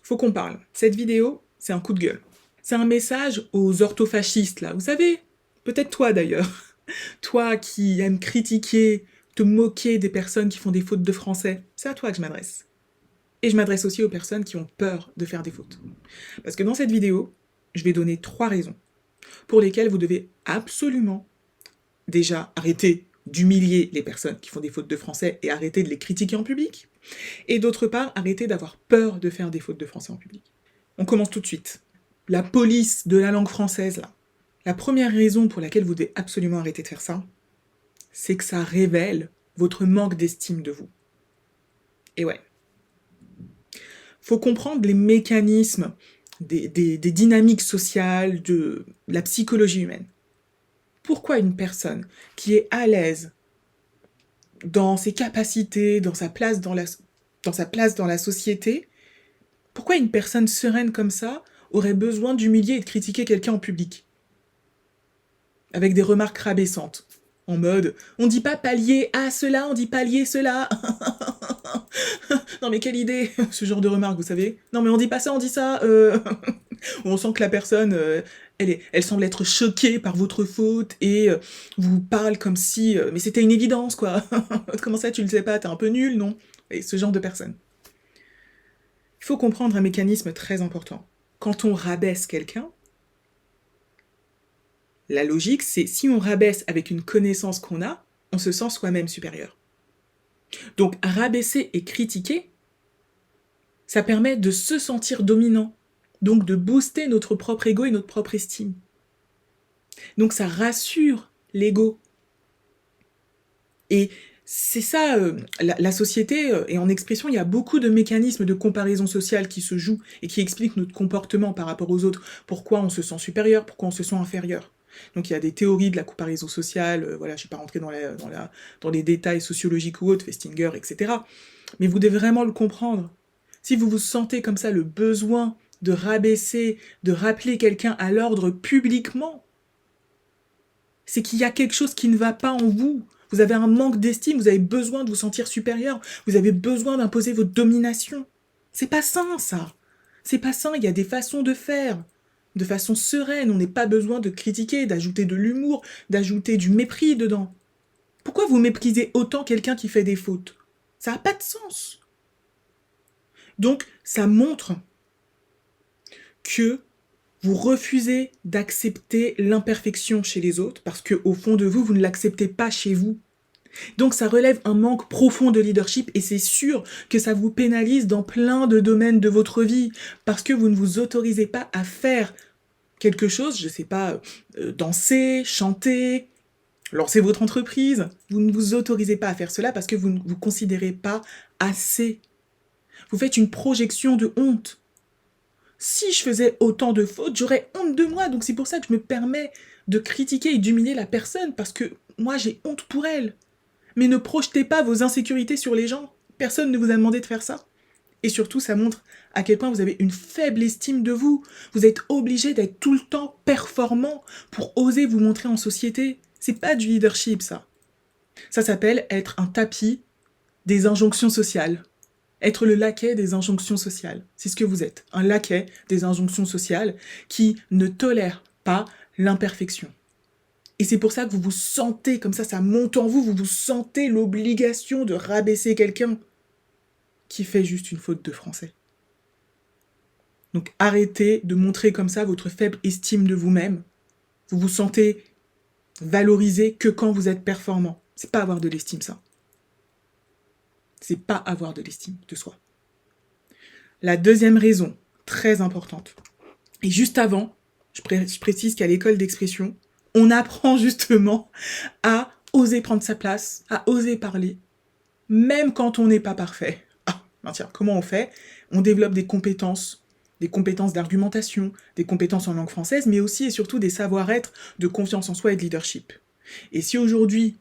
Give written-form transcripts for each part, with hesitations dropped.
faut qu'on parle. Cette vidéo, c'est un coup de gueule. C'est un message aux orthofascistes, là. Vous savez, peut-être toi d'ailleurs. Toi qui aimes critiquer, te moquer des personnes qui font des fautes de français. C'est à toi que je m'adresse. Et je m'adresse aussi aux personnes qui ont peur de faire des fautes. Parce que dans cette vidéo, je vais donner 3 raisons pour lesquelles vous devez absolument déjà arrêter d'humilier les personnes qui font des fautes de français et arrêter de les critiquer en public. Et d'autre part, arrêter d'avoir peur de faire des fautes de français en public. On commence tout de suite. La police de la langue française, là. La première raison pour laquelle vous devez absolument arrêter de faire ça, c'est que ça révèle votre manque d'estime de vous. Et ouais. Faut comprendre les mécanismes des dynamiques sociales, de la psychologie humaine. Pourquoi une personne qui est à l'aise dans ses capacités, dans sa place dans la société, pourquoi une personne sereine comme ça aurait besoin d'humilier et de critiquer quelqu'un en public? Avec des remarques rabaissantes. En mode, on dit pas palier à cela, on dit palier cela. Non mais quelle idée, ce genre de remarques, vous savez. Non mais on dit pas ça, on dit ça. On sent que la personne, elle semble être choquée par votre faute et vous parle comme si... mais c'était une évidence, quoi. Comment ça, tu le sais pas, t'es un peu nul, non? Et ce genre de personne. Il faut comprendre un mécanisme très important. Quand on rabaisse quelqu'un, la logique, c'est si on rabaisse avec une connaissance qu'on a, on se sent soi-même supérieur. Donc rabaisser et critiquer, ça permet de se sentir dominant, donc de booster notre propre ego et notre propre estime. Donc ça rassure l'ego. Et c'est ça, la société, et en expression, il y a beaucoup de mécanismes de comparaison sociale qui se jouent et qui expliquent notre comportement par rapport aux autres. Pourquoi on se sent supérieur, pourquoi on se sent inférieur. Donc il y a des théories de la comparaison sociale, voilà, je ne vais pas rentrer dans les détails sociologiques ou autres, Festinger, etc. Mais vous devez vraiment le comprendre. Si vous vous sentez comme ça le besoin de rabaisser, de rappeler quelqu'un à l'ordre publiquement, c'est qu'il y a quelque chose qui ne va pas en vous. Vous avez un manque d'estime, vous avez besoin de vous sentir supérieur, vous avez besoin d'imposer votre domination. C'est pas sain, ça. C'est pas sain, il y a des façons de faire. De façon sereine, on n'a pas besoin de critiquer, d'ajouter de l'humour, d'ajouter du mépris dedans. Pourquoi vous méprisez autant quelqu'un qui fait des fautes? Ça n'a pas de sens. Donc, ça montre que vous refusez d'accepter l'imperfection chez les autres parce que au fond de vous, vous ne l'acceptez pas chez vous. Donc ça relève un manque profond de leadership et c'est sûr que ça vous pénalise dans plein de domaines de votre vie parce que vous ne vous autorisez pas à faire quelque chose, je sais pas, danser, chanter, lancer votre entreprise. Vous ne vous autorisez pas à faire cela parce que vous ne vous considérez pas assez. Vous faites une projection de honte. Si je faisais autant de fautes, j'aurais honte de moi. Donc c'est pour ça que je me permets de critiquer et d'humilier la personne parce que moi j'ai honte pour elle. Mais ne projetez pas vos insécurités sur les gens. Personne ne vous a demandé de faire ça. Et surtout, ça montre à quel point vous avez une faible estime de vous. Vous êtes obligé d'être tout le temps performant pour oser vous montrer en société. C'est pas du leadership, ça. Ça s'appelle être un tapis des injonctions sociales. Être le laquais des injonctions sociales. C'est ce que vous êtes. Un laquais des injonctions sociales qui ne tolère pas l'imperfection. Et c'est pour ça que vous vous sentez, comme ça monte en vous, vous vous sentez l'obligation de rabaisser quelqu'un qui fait juste une faute de français. Donc arrêtez de montrer comme ça votre faible estime de vous-même. Vous vous sentez valorisé que quand vous êtes performant. C'est pas avoir de l'estime, ça. C'est pas avoir de l'estime de soi. La deuxième raison, très importante, et juste avant, je précise qu'à l'école d'expression, on apprend justement à oser prendre sa place, à oser parler, même quand on n'est pas parfait. Ah, tiens, comment on fait? On développe des compétences d'argumentation, des compétences en langue française, mais aussi et surtout des savoir-être de confiance en soi et de leadership. Et si aujourd'hui,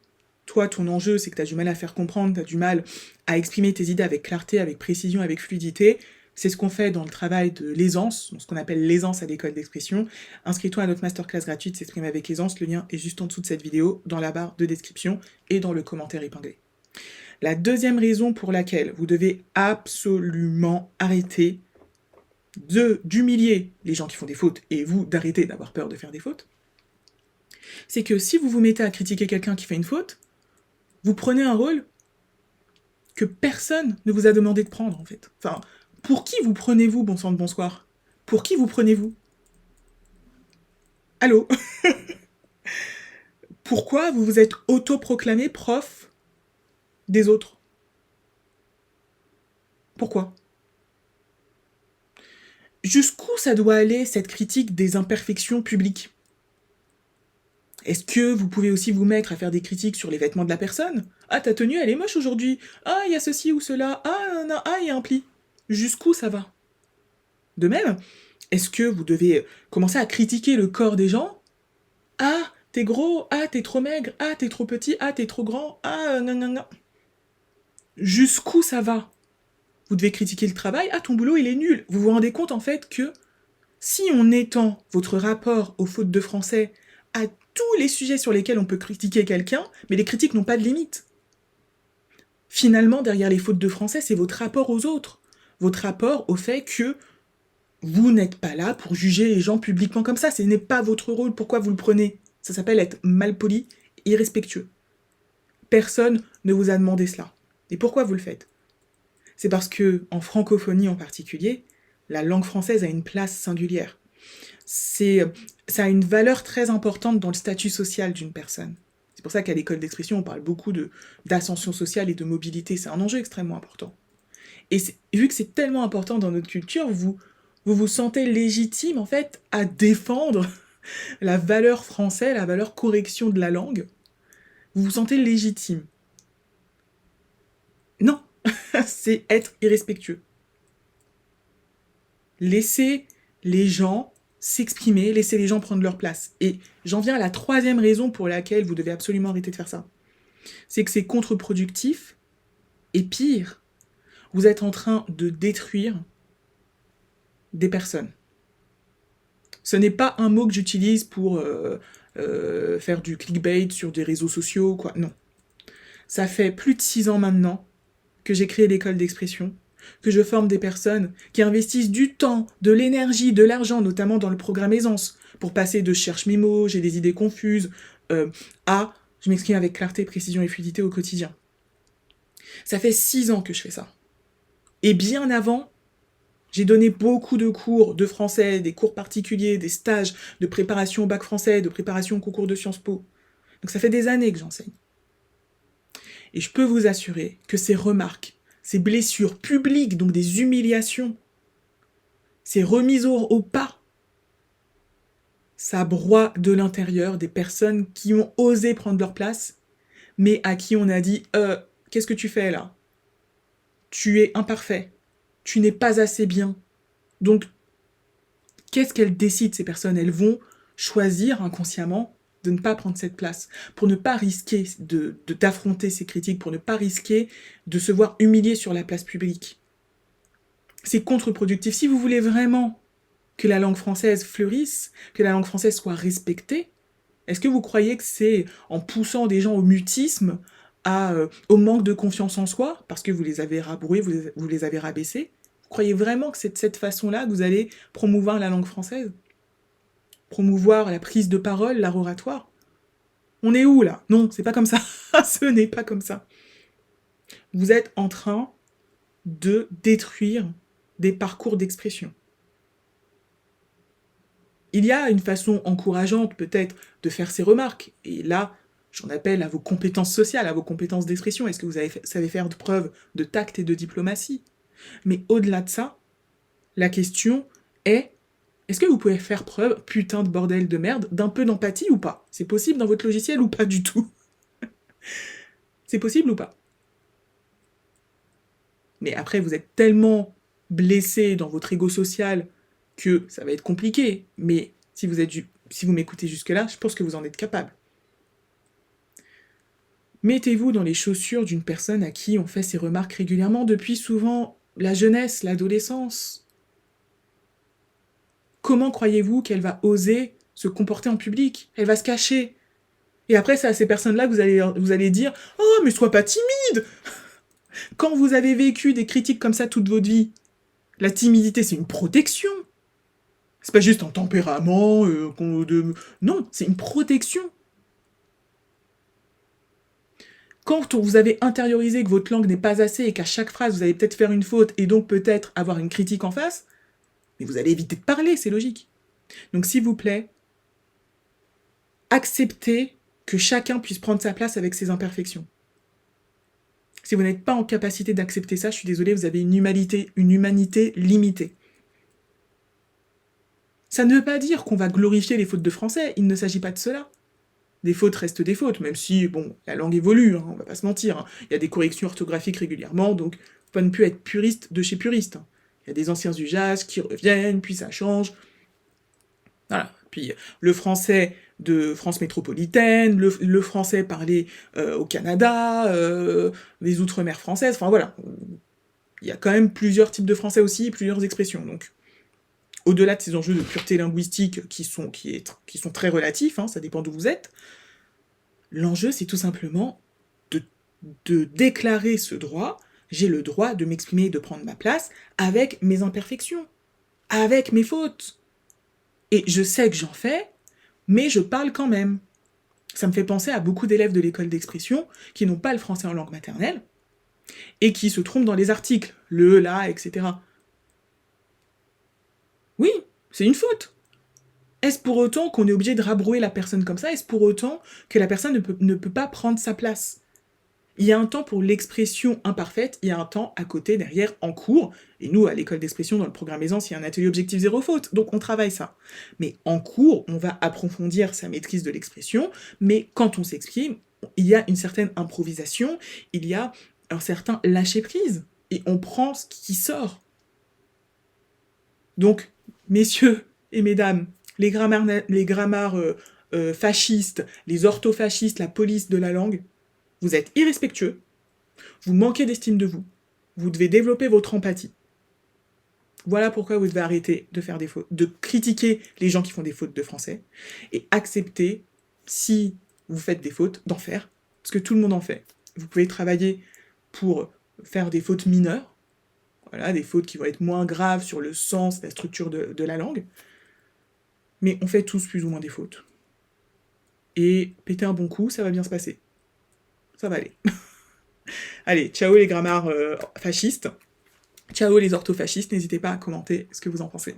toi, ton enjeu, c'est que tu as du mal à faire comprendre, tu as du mal à exprimer tes idées avec clarté, avec précision, avec fluidité, c'est ce qu'on fait dans le travail de l'aisance, ce qu'on appelle l'aisance à l'école d'expression. Inscris-toi à notre masterclass gratuite S'exprimer avec aisance, le lien est juste en dessous de cette vidéo, dans la barre de description et dans le commentaire épinglé. La deuxième raison pour laquelle vous devez absolument arrêter d'humilier les gens qui font des fautes et vous d'arrêter d'avoir peur de faire des fautes, c'est que si vous vous mettez à critiquer quelqu'un qui fait une faute, vous prenez un rôle que personne ne vous a demandé de prendre, en fait. Enfin, pour qui vous prenez-vous, bon sang de bonsoir? Pour qui vous prenez-vous? Allô? Pourquoi vous vous êtes autoproclamé prof des autres? Pourquoi? Jusqu'où ça doit aller, cette critique des imperfections publiques? Est-ce que vous pouvez aussi vous mettre à faire des critiques sur les vêtements de la personne? Ah, ta tenue, elle est moche aujourd'hui. Ah, il y a ceci ou cela. Ah, non, ah, il y a un pli. Jusqu'où ça va? De même, est-ce que vous devez commencer à critiquer le corps des gens? Ah, t'es gros. Ah, t'es trop maigre. Ah, t'es trop petit. Ah, t'es trop grand. Ah, non, non, non. Jusqu'où ça va? Vous devez critiquer le travail. Ah, ton boulot, il est nul. Vous vous rendez compte, en fait, que si on étend votre rapport aux fautes de français à tous les sujets sur lesquels on peut critiquer quelqu'un, mais les critiques n'ont pas de limite. Finalement, derrière les fautes de français, c'est votre rapport aux autres. Votre rapport au fait que vous n'êtes pas là pour juger les gens publiquement comme ça. Ce n'est pas votre rôle. Pourquoi vous le prenez? Ça s'appelle être malpoli, irrespectueux. Personne ne vous a demandé cela. Et pourquoi vous le faites? C'est parce que, en francophonie en particulier, la langue française a une place singulière. Ça a une valeur très importante dans le statut social d'une personne. C'est pour ça qu'à l'école d'expression, on parle beaucoup d'ascension sociale et de mobilité. C'est un enjeu extrêmement important. Et vu que c'est tellement important dans notre culture, vous vous sentez légitime, en fait, à défendre la valeur française, la valeur correction de la langue. Vous vous sentez légitime. Non, c'est être irrespectueux. Laissez les gens s'exprimer, laissez les gens prendre leur place. Et j'en viens à la troisième raison pour laquelle vous devez absolument arrêter de faire ça. C'est que c'est contre-productif, et pire, vous êtes en train de détruire des personnes. Ce n'est pas un mot que j'utilise pour faire du clickbait sur des réseaux sociaux, quoi. Non. Ça fait plus de 6 ans maintenant que j'ai créé l'école d'expression, que je forme des personnes qui investissent du temps, de l'énergie, de l'argent, notamment dans le programme Aisance, pour passer de cherche mes mots, j'ai des idées confuses, à je m'exprime avec clarté, précision et fluidité au quotidien. Ça fait 6 ans que je fais ça. Et bien avant, j'ai donné beaucoup de cours de français, des cours particuliers, des stages de préparation au bac français, de préparation au concours de Sciences Po. Donc ça fait des années que j'enseigne. Et je peux vous assurer que ces remarques, ces blessures publiques, donc des humiliations, ces remises au pas, ça broie de l'intérieur des personnes qui ont osé prendre leur place, mais à qui on a dit « Qu'est-ce que tu fais là? Tu es imparfait. Tu n'es pas assez bien. » Donc, qu'est-ce qu'elles décident, ces personnes? Elles vont choisir inconsciemment de ne pas prendre cette place, pour ne pas risquer d'affronter ces critiques, pour ne pas risquer de se voir humiliées sur la place publique. C'est contre-productif. Si vous voulez vraiment que la langue française fleurisse, que la langue française soit respectée, est-ce que vous croyez que c'est en poussant des gens au mutisme, au manque de confiance en soi, parce que vous les avez rabourés, vous les avez rabaissés? Vous croyez vraiment que c'est de cette façon-là que vous allez promouvoir la langue française? Promouvoir la prise de parole, l'art oratoire? On est où là? Non, c'est pas comme ça. Ce n'est pas comme ça. Vous êtes en train de détruire des parcours d'expression. Il y a une façon encourageante peut-être de faire ces remarques, et là, j'en appelle à vos compétences sociales, à vos compétences d'expression. Est-ce que vous savez faire preuve de tact et de diplomatie? Mais au-delà de ça, la question est, est-ce que vous pouvez faire preuve, putain de bordel de merde, d'un peu d'empathie ou pas? C'est possible dans votre logiciel ou pas du tout? C'est possible ou pas? Mais après, vous êtes tellement blessé dans votre ego social que ça va être compliqué. Mais si vous m'écoutez jusque-là, je pense que vous en êtes capable. Mettez-vous dans les chaussures d'une personne à qui on fait ces remarques régulièrement depuis souvent la jeunesse, l'adolescence. Comment croyez-vous qu'elle va oser se comporter en public? Elle va se cacher. Et après, c'est à ces personnes-là que vous allez dire « Oh, mais sois pas timide !» Quand vous avez vécu des critiques comme ça toute votre vie, La timidité, c'est une protection. C'est pas juste un tempérament, non, c'est une protection. Quand vous avez intériorisé que votre langue n'est pas assez et qu'à chaque phrase, vous allez peut-être faire une faute et donc peut-être avoir une critique en face, mais vous allez éviter de parler, c'est logique. Donc s'il vous plaît, acceptez que chacun puisse prendre sa place avec ses imperfections. Si vous n'êtes pas en capacité d'accepter ça, je suis désolée, vous avez une humanité limitée. Ça ne veut pas dire qu'on va glorifier les fautes de français, il ne s'agit pas de cela. Des fautes restent des fautes, même si, bon, la langue évolue, hein, on va pas se mentir. Hein. Il y a des corrections orthographiques régulièrement, donc faut pas ne plus être puriste de chez puriste. Hein. Il y a des anciens usages qui reviennent, puis ça change. Voilà. Puis le français de France métropolitaine, le français parlé au Canada, les outre-mer françaises, enfin voilà. Il y a quand même plusieurs types de français aussi, plusieurs expressions, donc au-delà de ces enjeux de pureté linguistique qui sont très relatifs, hein, ça dépend d'où vous êtes, l'enjeu c'est tout simplement de déclarer ce droit, j'ai le droit de m'exprimer et de prendre ma place avec mes imperfections, avec mes fautes. Et je sais que j'en fais, mais je parle quand même. Ça me fait penser à beaucoup d'élèves de l'école d'expression qui n'ont pas le français en langue maternelle et qui se trompent dans les articles, le, la, etc. Oui, c'est une faute. Est-ce pour autant qu'on est obligé de rabrouer la personne comme ça? Est-ce pour autant que la personne ne peut pas prendre sa place? Il y a un temps pour l'expression imparfaite, il y a un temps à côté, derrière, en cours. Et nous, à l'école d'expression, dans le programme Aisance, il y a un atelier objectif zéro faute, donc on travaille ça. Mais en cours, on va approfondir sa maîtrise de l'expression, mais quand on s'exprime, il y a une certaine improvisation, il y a un certain lâcher-prise, et on prend ce qui sort. Donc, messieurs et mesdames, les grammaires fascistes, les orthofascistes, la police de la langue, vous êtes irrespectueux, vous manquez d'estime de vous, vous devez développer votre empathie. Voilà pourquoi vous devez arrêter de faire des fautes, de critiquer les gens qui font des fautes de français, et accepter, si vous faites des fautes, d'en faire, parce que tout le monde en fait. Vous pouvez travailler pour faire des fautes mineures, voilà, des fautes qui vont être moins graves sur le sens, la structure de la langue, mais on fait tous plus ou moins des fautes. Et péter un bon coup, ça va bien se passer. Ça va aller. Allez, ciao les grammaires fascistes. Ciao les orthofascistes, n'hésitez pas à commenter ce que vous en pensez.